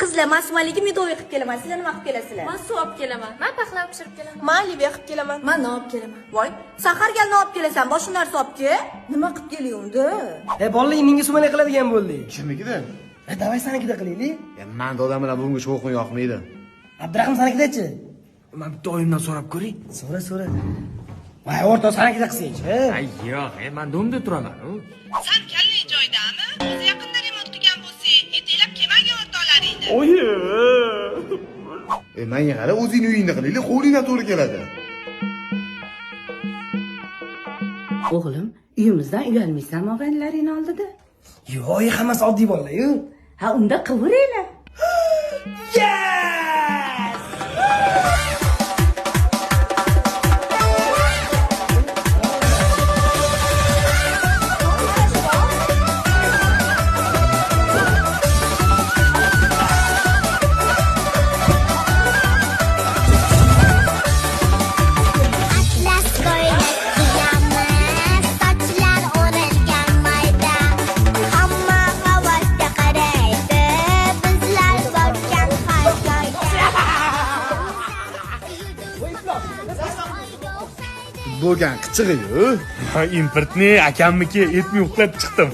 Qizlar, men sumaligi medovый qilib kelaman. Sizlar nima qilib kelasizlar? Men suv olib kelaman. Men paxlava pishirib kelaman. Men liviya qilib kelaman. Men non olib kelaman. Voy, sahar gal nima olib kelasan? Boshqa narsa olib kel. Nima qilib kelyapti? Bolalar menga sumalak qiladigan bo'ldi. Kimnikida? Davay sanikida qilaylik. Men odam bilan bunga shovqin yoqmaydi. Abdurahim sanikidachi? Men bitta oyimdan so'rab ko'ring. So'ra. Voy, o'rta sanikida qilsaychi. Ay yo'q, men domda turaman. Sen kalling joydami? O'zi yaqinda remont qilgan bo'lsang, ertalab kelmagan o'rtoqlaringni. Oyi. Menga qara, o'zing uyingda qilaylik, qo'lingdan to'g'ri keladi. O'g'lim, uyimizdan uyalmaysanmi og'aynilaring oldida? Yo'q, hammasi oddiy bolalar-ku. Ha, unda qiviraylar. Bo'lgan qichig'i-yu. Importni akamniki etmay uxlab chiqdim.